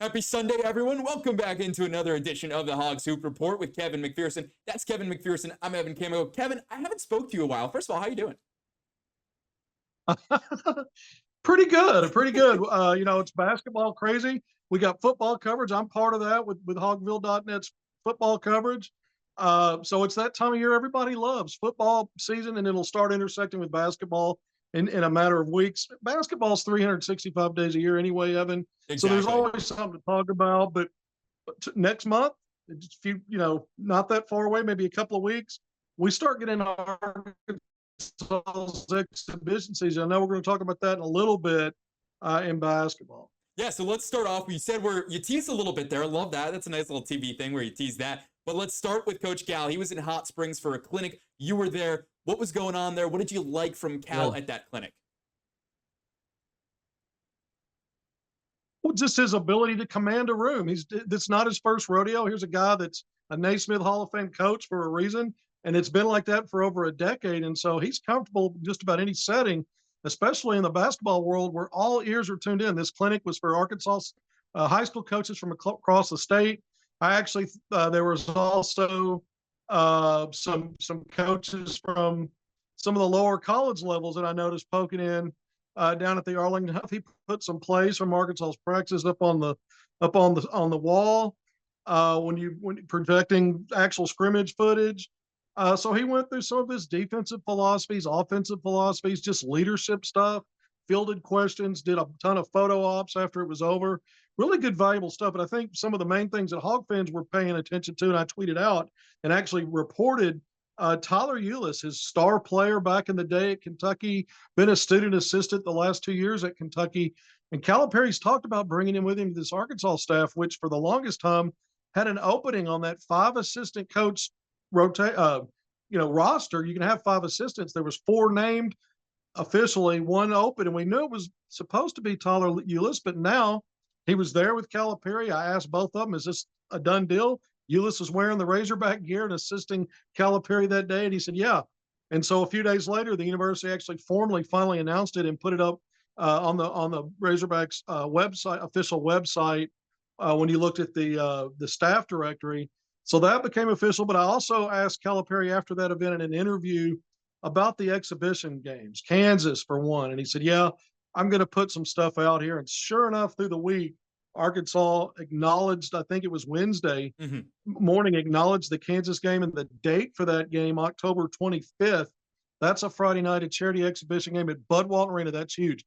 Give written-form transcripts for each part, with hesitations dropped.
Happy Sunday, everyone. Welcome back into another edition of the Hogs Hoop Report with Kevin McPherson. That's Kevin McPherson. I'm Evan Camo. Kevin, I haven't spoke to you in a while. First of all, how you doing? Pretty good, pretty good. It's basketball crazy. We got football coverage. I'm part of that with Hogville.net's football coverage. So it's that time of year everybody loves football season, and it'll start intersecting with basketball in a matter of weeks. Basketball's 365 days a year anyway, Evan. So there's Exactly. always something to talk about. But next month, just a few, not that far away, maybe a couple of weeks, we start getting our exhibition season. I know we're going to talk about that in a little bit in basketball. Yeah, so let's start off. You said you teased a little bit there. I love that. That's a nice little TV thing where you tease that. But let's start with Coach Cal. He was in Hot Springs for a clinic. You were there. What was going on there? What did you like from Cal at that clinic? Well, just his ability to command a room. That's not his first rodeo. Here's a guy that's a Naismith Hall of Fame coach for a reason, and it's been like that for over a decade. And so he's comfortable just about any setting, especially in the basketball world where all ears are tuned in. This clinic was for Arkansas high school coaches from across the state. I actually there was also some coaches from some of the lower college levels that I noticed poking in down at the Arlington Hub. He put some plays from Arkansas's practice up on the wall when projecting actual scrimmage footage. So he went through some of his defensive philosophies, offensive philosophies, just leadership stuff, fielded questions, did a ton of photo ops after it was over. Really good, valuable stuff. But I think some of the main things that Hog fans were paying attention to, and I tweeted out and actually reported, Tyler Eulis, his star player back in the day at Kentucky, been a student assistant the last 2 years at Kentucky. And Calipari's talked about bringing him with him to this Arkansas staff, which for the longest time had an opening on that 5 assistant coach roster. You can have 5 assistants. There was 4 named officially, 1 open, and we knew it was supposed to be Tyler Eulis, but now he was there with Calipari. I asked both of them, is this a done deal? Eulis was wearing the Razorback gear and assisting Calipari that day, and he said, yeah. And so a few days later, the university actually finally announced it and put it up on the Razorbacks official website when you looked at the staff directory. So that became official. But I also asked Calipari after that event in an interview about the exhibition games, Kansas for one, and he said, yeah, I'm going to put some stuff out here. And sure enough, through the week, Arkansas acknowledged, I think it was Wednesday morning, acknowledged the Kansas game, and the date for that game, October 25th. That's a Friday night, a charity exhibition game at Bud Walton Arena. That's huge.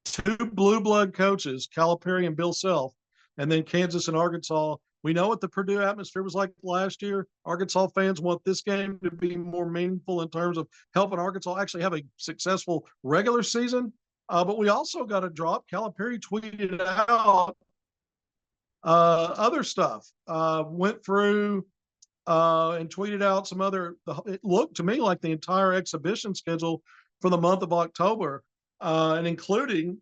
2 blue blood coaches, Calipari and Bill Self, and then Kansas and Arkansas. We know what the Purdue atmosphere was like last year. Arkansas fans want this game to be more meaningful in terms of helping Arkansas actually have a successful regular season. But we also got a drop. Calipari tweeted out other stuff, went through and tweeted out some other, it looked to me like the entire exhibition schedule for the month of October, and including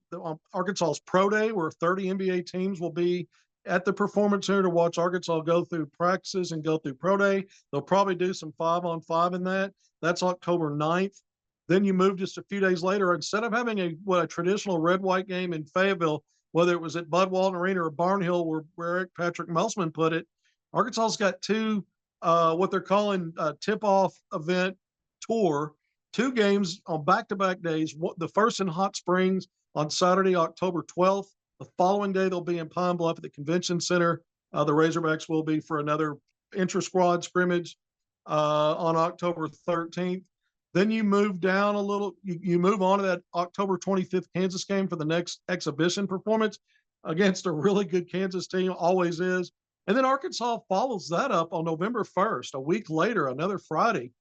Arkansas's Pro Day, where 30 NBA teams will be at the Performance Center to watch Arkansas go through practices and go through Pro Day. They'll probably do some 5-on-5 in that. That's October 9th. Then you move just a few days later, instead of having a traditional red-white game in Fayetteville, whether it was at Bud Walton Arena or Barnhill, where Eric Patrick Melsman put it, Arkansas's got 2 what they're calling tip-off event tour, 2 games on back-to-back days. The first in Hot Springs on Saturday, October 12th. The following day, they'll be in Pine Bluff at the Convention Center. The Razorbacks will be for another intra-squad scrimmage on October 13th. Then you move down a little. You move on to that October 25th Kansas game for the next exhibition performance against a really good Kansas team, always is. And then Arkansas follows that up on November 1st, a week later, another Friday,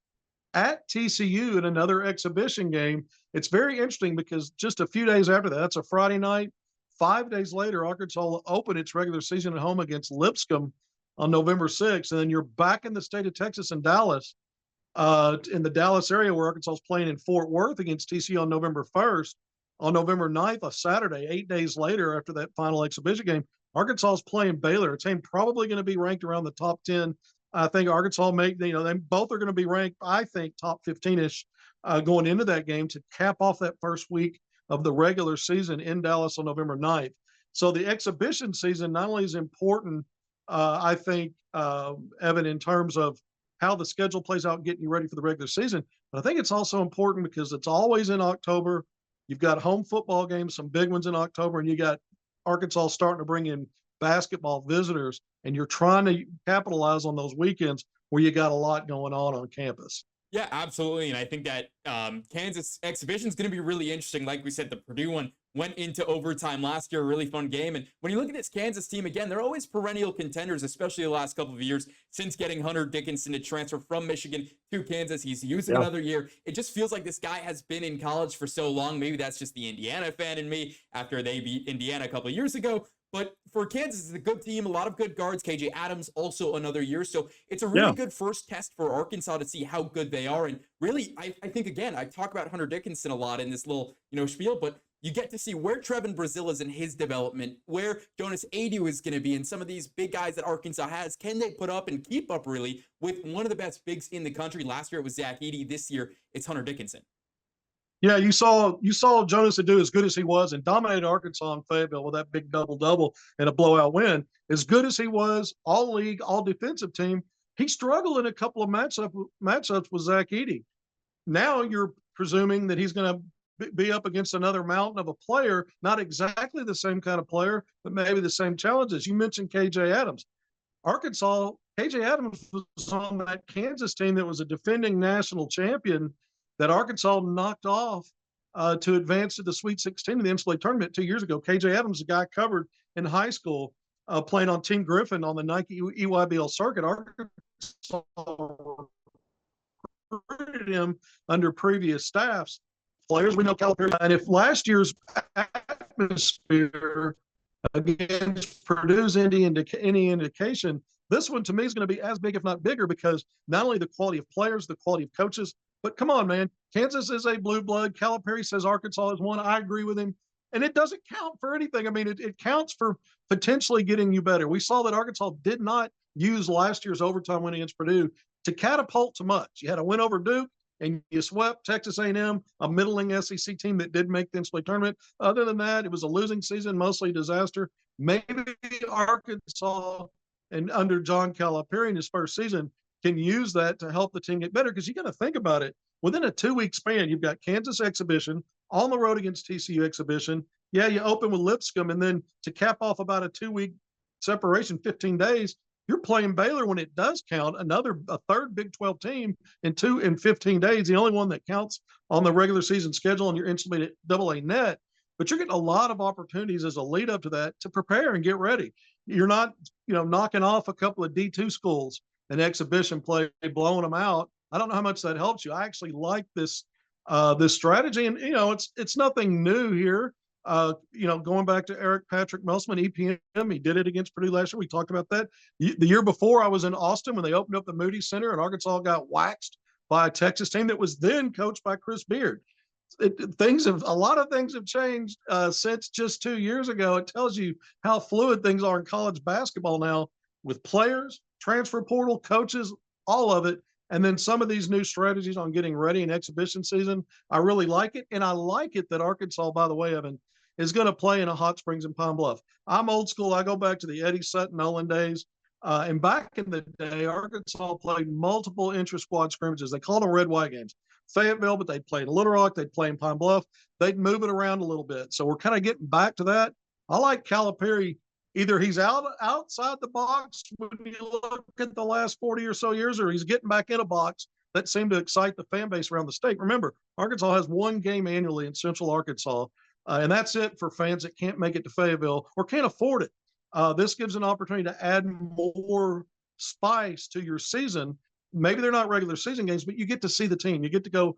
at TCU in another exhibition game. It's very interesting because just a few days after that, that's a Friday night. 5 days later, Arkansas will open its regular season at home against Lipscomb on November 6th. And then you're back in the state of Texas and Dallas, in the Dallas area, where Arkansas is playing in Fort Worth against TCU on November 1st. On November 9th, a Saturday, 8 days later after that final exhibition game, Arkansas is playing Baylor, a team probably going to be ranked around the top 10. I think Arkansas they both are going to be ranked, I think, top 15-ish going into that game to cap off that first week of the regular season in Dallas on November 9th. So the exhibition season not only is important, I think, Evan, in terms of how the schedule plays out, getting you ready for the regular season, but I think it's also important because it's always in October. You've got home football games, some big ones in October, and you got Arkansas starting to bring in basketball visitors, and you're trying to capitalize on those weekends where you got a lot going on campus. Yeah, absolutely. And I think that Kansas exhibition is going to be really interesting. Like we said, the Purdue one went into overtime last year, a really fun game. And when you look at this Kansas team, again, they're always perennial contenders, especially the last couple of years since getting Hunter Dickinson to transfer from Michigan to Kansas. He's using another year. It just feels like this guy has been in college for so long. Maybe that's just the Indiana fan in me after they beat Indiana a couple of years ago. But for Kansas, it's a good team, a lot of good guards. KJ Adams also another year. So it's a really good first test for Arkansas to see how good they are. And really, I think, again, I talk about Hunter Dickinson a lot in this little, spiel, but you get to see where Trevin Brazil is in his development, where Jonas Adu is going to be, and some of these big guys that Arkansas has. Can they put up and keep up, really, with one of the best bigs in the country? Last year it was Zach Edey. This year it's Hunter Dickinson. Yeah, you saw Jonas Adu, as good as he was, and dominated Arkansas and Fayetteville with that big double-double and a blowout win. As good as he was, all league, all defensive team, he struggled in a couple of matchups with Zach Edey. Now you're presuming that he's going to be up against another mountain of a player, not exactly the same kind of player, but maybe the same challenges. You mentioned KJ Adams. KJ Adams was on that Kansas team that was a defending national champion that Arkansas knocked off to advance to the Sweet 16 of the NCAA tournament 2 years ago. KJ Adams, a guy covered in high school, playing on Team Griffin on the Nike EYBL circuit. Arkansas recruited him under previous staffs. Players we know Calipari, and if last year's atmosphere against Purdue's any indication, this one to me is going to be as big, if not bigger, because not only the quality of players, the quality of coaches, but come on, man. Kansas is a blue blood. Calipari says Arkansas is one. I agree with him. And it doesn't count for anything. I mean, it counts for potentially getting you better. We saw that Arkansas did not use last year's overtime win against Purdue to catapult to much. You had a win over Duke, and you swept Texas A&M, a middling SEC team that did make the NCAA tournament. Other than that, it was a losing season, mostly disaster. Maybe Arkansas, and under John Calipari in his first season, can use that to help the team get better, because you got to think about it. Within a 2-week span, you've got Kansas exhibition, on the road against TCU exhibition. Yeah, you open with Lipscomb, and then to cap off about a 2-week separation, 15 days, you're playing Baylor when it does count, a third Big 12 team in 15 days, the only one that counts on the regular season schedule on your NCAA net. But you're getting a lot of opportunities as a lead up to that to prepare and get ready. You're not, knocking off a couple of D2 schools and exhibition play, blowing them out. I don't know how much that helps you. I actually like this strategy, and it's nothing new here. Going back to Eric Patrick Melsman, EPM, he did it against Purdue last year. We talked about that. The year before, I was in Austin when they opened up the Moody Center, and Arkansas got waxed by a Texas team that was then coached by Chris Beard. A lot of things have changed since just 2 years ago. It tells you how fluid things are in college basketball now, with players, transfer portal, coaches, all of it. And then some of these new strategies on getting ready in exhibition season. I really like it. And I like it that Arkansas, by the way, Evan, is going to play in a Hot Springs and Pine Bluff. I'm old school. I go back to the Eddie Sutton Nolan days. And back in the day, Arkansas played multiple intra-squad scrimmages. They called them red-white games. Fayetteville, but they'd play in Little Rock. They'd play in Pine Bluff. They'd move it around a little bit. So we're kind of getting back to that. I like Calipari. Either he's outside the box when you look at the last 40 or so years, or he's getting back in a box that seemed to excite the fan base around the state. Remember, Arkansas has one game annually in Central Arkansas, and that's it for fans that can't make it to Fayetteville or can't afford it. This gives an opportunity to add more spice to your season. Maybe they're not regular season games, but you get to see the team. You get to go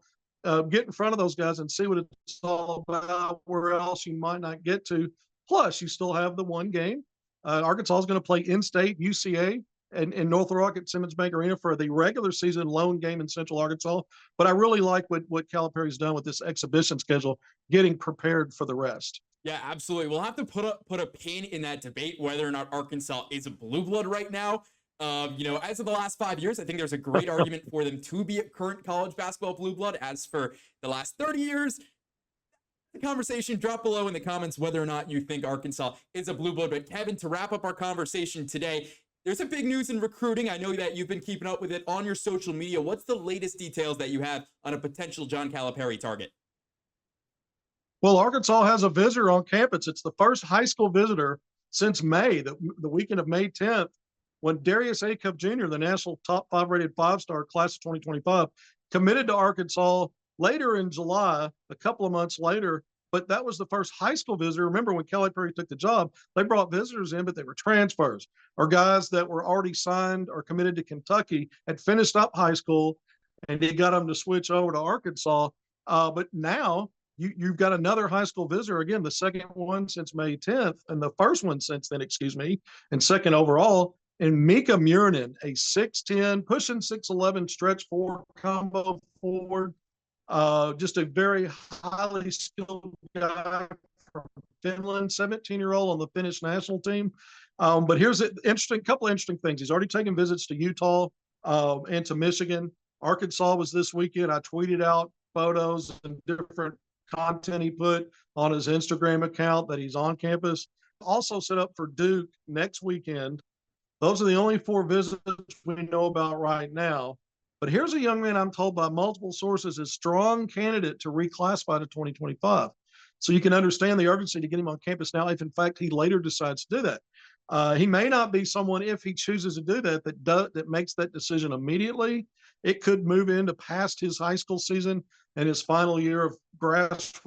get in front of those guys and see what it's all about, where else you might not get to. Plus, you still have the one game. Arkansas is going to play in-state UCA and in North Rock at Simmons Bank Arena for the regular season lone game in Central Arkansas. But I really like what Calipari's done with this exhibition schedule, getting prepared for the rest. Yeah, absolutely. We'll have to put a pin in that debate whether or not Arkansas is a blue blood right now. As of the last 5 years, I think there's a great argument for them to be a current college basketball blue blood. As for the last 30 years, the conversation. Drop below in the comments whether or not you think Arkansas is a blue blood. But Kevin, to wrap up our conversation today, there's a big news in recruiting. I know that you've been keeping up with it on your social media. What's the latest details that you have on a potential John Calipari target? Well, Arkansas has a visitor on campus. It's the first high school visitor since May, the weekend of May 10th, when Darius A. Cup Jr., the national top 5 rated 5-star class of 2025, committed to Arkansas later in July, a couple of months later. But that was the first high school visitor. Remember, when Calipari took the job, they brought visitors in, but they were transfers or guys that were already signed or committed to Kentucky, had finished up high school, and he got them to switch over to Arkansas. But now you've got another high school visitor, again, the second one since May 10th, and the first one since then, and second overall. And Mika Murnin, a 6'10", pushing 6'11", stretch 4 combo forward. Just a very highly skilled guy from Finland, 17-year-old on the Finnish national team. But here's a couple of interesting things. He's already taken visits to Utah and to Michigan. Arkansas was this weekend. I tweeted out photos and different content he put on his Instagram account that he's on campus. Also set up for Duke next weekend. Those are the only 4 visits we know about right now. But here's a young man I'm told by multiple sources is strong candidate to reclassify to 2025. So you can understand the urgency to get him on campus now if, in fact, he later decides to do that. He may not be someone, if he chooses to do that, that makes that decision immediately. It could move into past his high school season and his final year of grassroots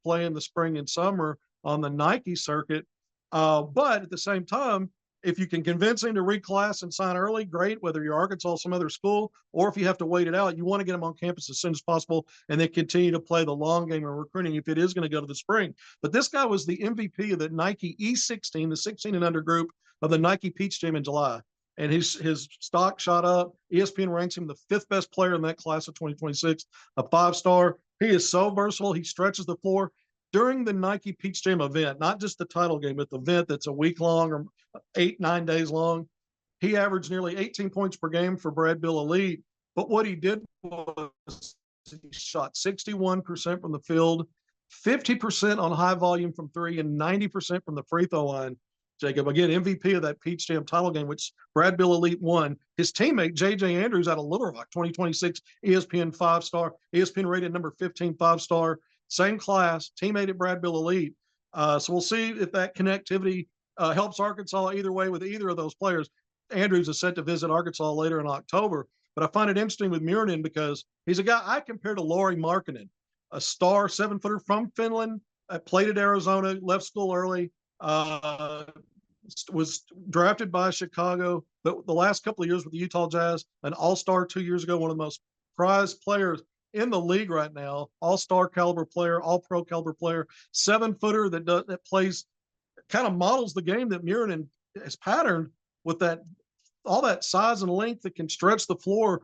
play in the spring and summer on the Nike circuit. But at the same time, if you can convince him to reclass and sign early, great, whether you're Arkansas or some other school, or if you have to wait it out, you want to get him on campus as soon as possible and then continue to play the long game of recruiting if it is going to go to the spring. But this guy was the MVP of the Nike E16, the 16 and under group of the Nike Peach Jam in July. And his stock shot up. ESPN ranks him the 5th best player in that class of 2026, a 5-star. He is so versatile. He stretches the floor. During the Nike Peach Jam event, not just the title game, but the event that's a week long or 8-9 days long, he averaged nearly 18 points per game for Brad Bill Elite. But what he did was he shot 61% from the field, 50% on high volume from 3, and 90% from the free throw line. Jacob, again, MVP of that Peach Jam title game, which Brad Bill Elite won. His teammate, J.J. Andrews out of Little Rock, 2026 ESPN 5-star, ESPN rated number 15 5-star. Same class, teammate at Brad Bill Elite. So we'll see if that connectivity helps Arkansas either way with either of those players. Andrews is set to visit Arkansas later in October. But I find it interesting with Murnin because he's a guy I compare to Lauri Markkanen, a star 7-footer from Finland, played at Arizona, left school early, was drafted by Chicago, but the last couple of years with the Utah Jazz, an all-star 2 years ago, one of the most prized players in the league right now, all-star caliber player, all-pro caliber player, 7-footer that plays, kind of models the game that Murnin has patterned with all that size and length that can stretch the floor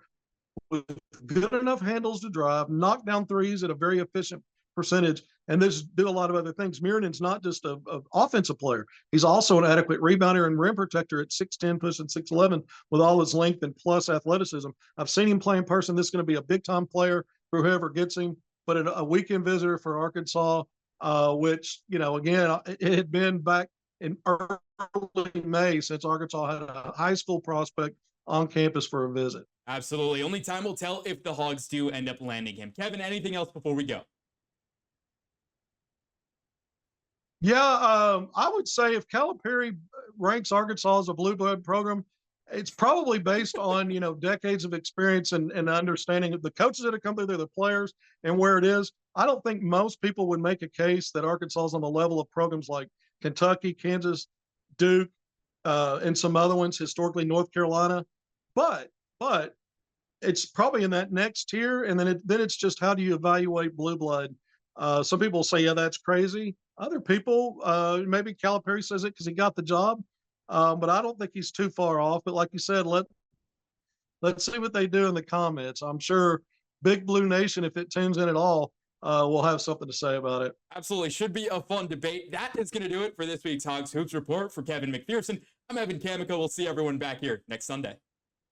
with good enough handles to drive, knock down threes at a very efficient percentage, and do a lot of other things. Murnin's not just an offensive player. He's also an adequate rebounder and rim protector at 6'10", pushing 6'11", with all his length and plus athleticism. I've seen him play in person. This is going to be a big-time player for whoever gets him, but a weekend visitor for Arkansas, which, again, it had been back in early May since Arkansas had a high school prospect on campus for a visit. Absolutely. Only time will tell if the Hogs do end up landing him. Kevin, anything else before we go? Yeah, I would say if Calipari ranks Arkansas as a blue blood program, it's probably based on, decades of experience and understanding of the coaches that have come through there, the players, and where it is. I don't think most people would make a case that Arkansas is on the level of programs like Kentucky, Kansas, Duke, and some other ones, historically North Carolina. But it's probably in that next tier, and then it's just how do you evaluate blue blood? Some people say, yeah, that's crazy. Other people, maybe Calipari says it because he got the job, but I don't think he's too far off. But like you said, let's see what they do in the comments. I'm sure Big Blue Nation, if it tunes in at all, will have something to say about it. Absolutely. Should be a fun debate. That is going to do it for this week's Hogs Hoops Report. For Kevin McPherson, I'm Evan Kamiko. We'll see everyone back here next Sunday.